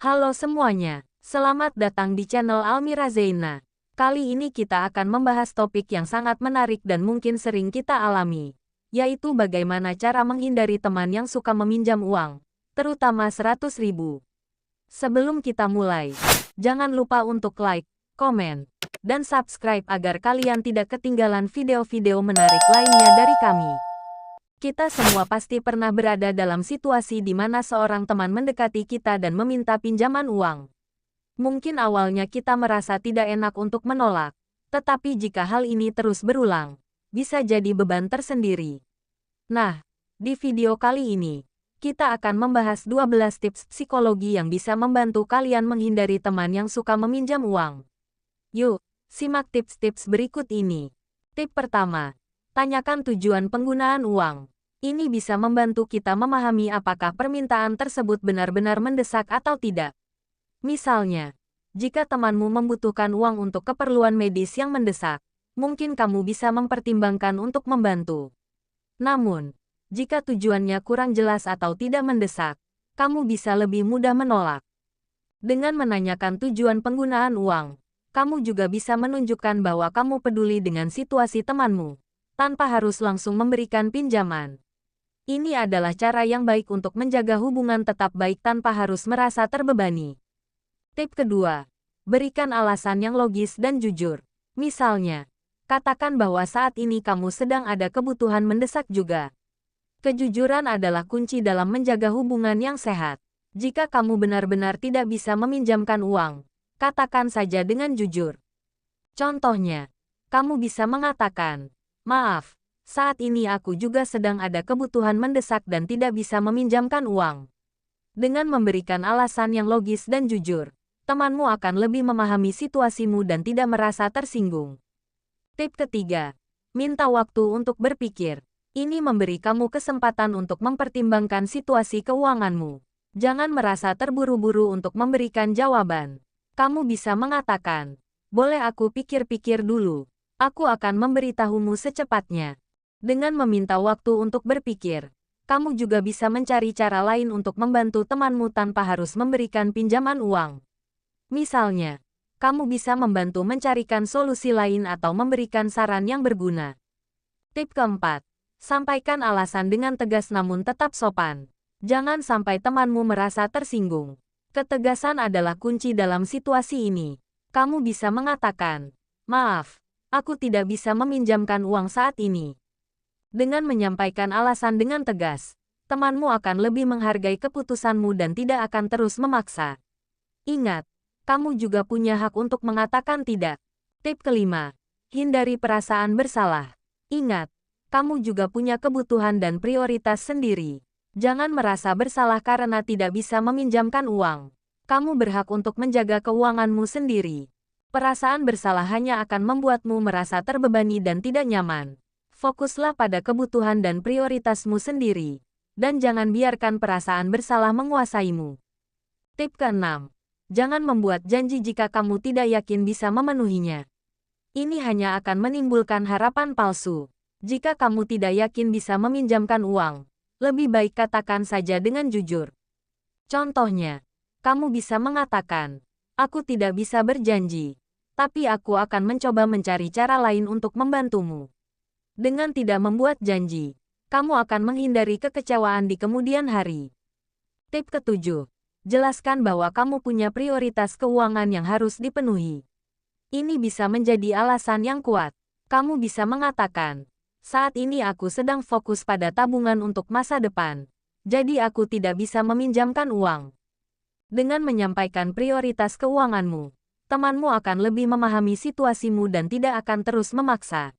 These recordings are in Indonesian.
Halo semuanya, selamat datang di channel Almira Zeina. Kali ini kita akan membahas topik yang sangat menarik dan mungkin sering kita alami, yaitu bagaimana cara menghindari teman yang suka meminjam uang, terutama 100.000. Sebelum kita mulai, jangan lupa untuk like, komen, dan subscribe agar kalian tidak ketinggalan video-video menarik lainnya dari kami. Kita semua pasti pernah berada dalam situasi di mana seorang teman mendekati kita dan meminta pinjaman uang. Mungkin awalnya kita merasa tidak enak untuk menolak, tetapi jika hal ini terus berulang, bisa jadi beban tersendiri. Nah, di video kali ini, kita akan membahas 12 tips psikologi yang bisa membantu kalian menghindari teman yang suka meminjam uang. Yuk, simak tips-tips berikut ini. Tip pertama, tanyakan tujuan penggunaan uang. Ini bisa membantu kita memahami apakah permintaan tersebut benar-benar mendesak atau tidak. Misalnya, jika temanmu membutuhkan uang untuk keperluan medis yang mendesak, mungkin kamu bisa mempertimbangkan untuk membantu. Namun, jika tujuannya kurang jelas atau tidak mendesak, kamu bisa lebih mudah menolak. Dengan menanyakan tujuan penggunaan uang, kamu juga bisa menunjukkan bahwa kamu peduli dengan situasi temanmu, tanpa harus langsung memberikan pinjaman. Ini adalah cara yang baik untuk menjaga hubungan tetap baik tanpa harus merasa terbebani. Tip kedua, berikan alasan yang logis dan jujur. Misalnya, katakan bahwa saat ini kamu sedang ada kebutuhan mendesak juga. Kejujuran adalah kunci dalam menjaga hubungan yang sehat. Jika kamu benar-benar tidak bisa meminjamkan uang, katakan saja dengan jujur. Contohnya, kamu bisa mengatakan, "Maaf, saat ini aku juga sedang ada kebutuhan mendesak dan tidak bisa meminjamkan uang." Dengan memberikan alasan yang logis dan jujur, temanmu akan lebih memahami situasimu dan tidak merasa tersinggung. Tip ketiga, minta waktu untuk berpikir. Ini memberi kamu kesempatan untuk mempertimbangkan situasi keuanganmu. Jangan merasa terburu-buru untuk memberikan jawaban. Kamu bisa mengatakan, "Boleh aku pikir-pikir dulu. Aku akan memberitahumu secepatnya." Dengan meminta waktu untuk berpikir, kamu juga bisa mencari cara lain untuk membantu temanmu tanpa harus memberikan pinjaman uang. Misalnya, kamu bisa membantu mencarikan solusi lain atau memberikan saran yang berguna. Tip keempat, sampaikan alasan dengan tegas namun tetap sopan. Jangan sampai temanmu merasa tersinggung. Ketegasan adalah kunci dalam situasi ini. Kamu bisa mengatakan, "Maaf, aku tidak bisa meminjamkan uang saat ini." Dengan menyampaikan alasan dengan tegas, temanmu akan lebih menghargai keputusanmu dan tidak akan terus memaksa. Ingat, kamu juga punya hak untuk mengatakan tidak. Tip kelima, hindari perasaan bersalah. Ingat, kamu juga punya kebutuhan dan prioritas sendiri. Jangan merasa bersalah karena tidak bisa meminjamkan uang. Kamu berhak untuk menjaga keuanganmu sendiri. Perasaan bersalah hanya akan membuatmu merasa terbebani dan tidak nyaman. Fokuslah pada kebutuhan dan prioritasmu sendiri, dan jangan biarkan perasaan bersalah menguasaimu. Tip keenam, jangan membuat janji jika kamu tidak yakin bisa memenuhinya. Ini hanya akan menimbulkan harapan palsu. Jika kamu tidak yakin bisa meminjamkan uang, lebih baik katakan saja dengan jujur. Contohnya, kamu bisa mengatakan, "Aku tidak bisa berjanji, tapi aku akan mencoba mencari cara lain untuk membantumu." Dengan tidak membuat janji, kamu akan menghindari kekecewaan di kemudian hari. Tip ketujuh, jelaskan bahwa kamu punya prioritas keuangan yang harus dipenuhi. Ini bisa menjadi alasan yang kuat. Kamu bisa mengatakan, "Saat ini aku sedang fokus pada tabungan untuk masa depan, jadi aku tidak bisa meminjamkan uang." Dengan menyampaikan prioritas keuanganmu, temanmu akan lebih memahami situasimu dan tidak akan terus memaksa.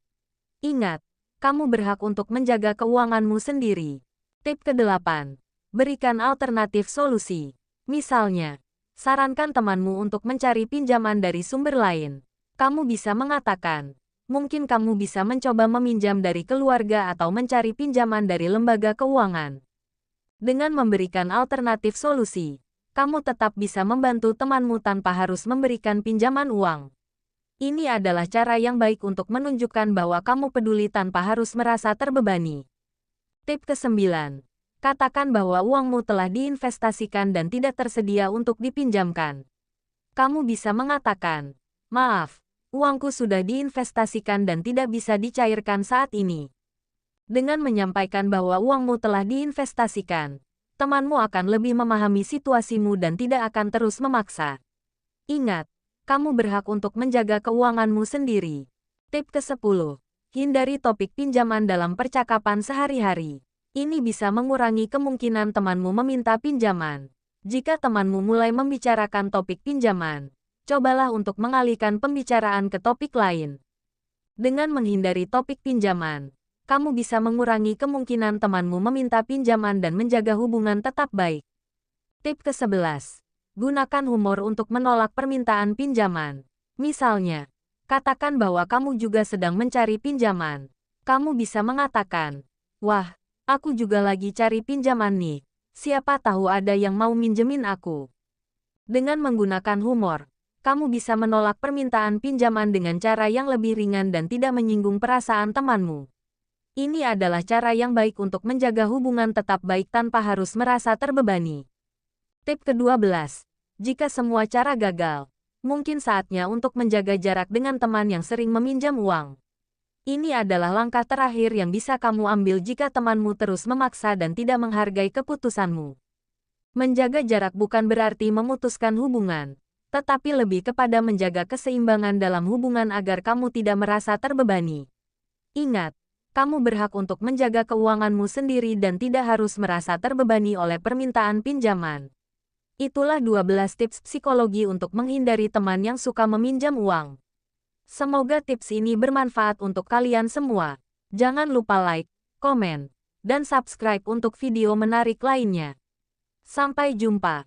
Ingat, kamu berhak untuk menjaga keuanganmu sendiri. Tip ke-8, berikan alternatif solusi. Misalnya, sarankan temanmu untuk mencari pinjaman dari sumber lain. Kamu bisa mengatakan, "Mungkin kamu bisa mencoba meminjam dari keluarga atau mencari pinjaman dari lembaga keuangan." Dengan memberikan alternatif solusi, kamu tetap bisa membantu temanmu tanpa harus memberikan pinjaman uang. Ini adalah cara yang baik untuk menunjukkan bahwa kamu peduli tanpa harus merasa terbebani. Tip ke-9, Katakan bahwa uangmu telah diinvestasikan dan tidak tersedia untuk dipinjamkan. Kamu bisa mengatakan, "Maaf, uangku sudah diinvestasikan dan tidak bisa dicairkan saat ini." Dengan menyampaikan bahwa uangmu telah diinvestasikan, temanmu akan lebih memahami situasimu dan tidak akan terus memaksa. Ingat, kamu berhak untuk menjaga keuanganmu sendiri. Tip ke-10. Hindari topik pinjaman dalam percakapan sehari-hari. Ini bisa mengurangi kemungkinan temanmu meminta pinjaman. Jika temanmu mulai membicarakan topik pinjaman, cobalah untuk mengalihkan pembicaraan ke topik lain. Dengan menghindari topik pinjaman, kamu bisa mengurangi kemungkinan temanmu meminta pinjaman dan menjaga hubungan tetap baik. Tip ke-11. Gunakan humor untuk menolak permintaan pinjaman. Misalnya, katakan bahwa kamu juga sedang mencari pinjaman. Kamu bisa mengatakan, "Wah, aku juga lagi cari pinjaman nih. Siapa tahu ada yang mau minjemin aku." Dengan menggunakan humor, kamu bisa menolak permintaan pinjaman dengan cara yang lebih ringan dan tidak menyinggung perasaan temanmu. Ini adalah cara yang baik untuk menjaga hubungan tetap baik tanpa harus merasa terbebani. Tip ke-12. Jika semua cara gagal, mungkin saatnya untuk menjaga jarak dengan teman yang sering meminjam uang. Ini adalah langkah terakhir yang bisa kamu ambil jika temanmu terus memaksa dan tidak menghargai keputusanmu. Menjaga jarak bukan berarti memutuskan hubungan, tetapi lebih kepada menjaga keseimbangan dalam hubungan agar kamu tidak merasa terbebani. Ingat, kamu berhak untuk menjaga keuanganmu sendiri dan tidak harus merasa terbebani oleh permintaan pinjaman. Itulah 12 tips psikologi untuk menghindari teman yang suka meminjam uang. Semoga tips ini bermanfaat untuk kalian semua. Jangan lupa like, komen, dan subscribe untuk video menarik lainnya. Sampai jumpa.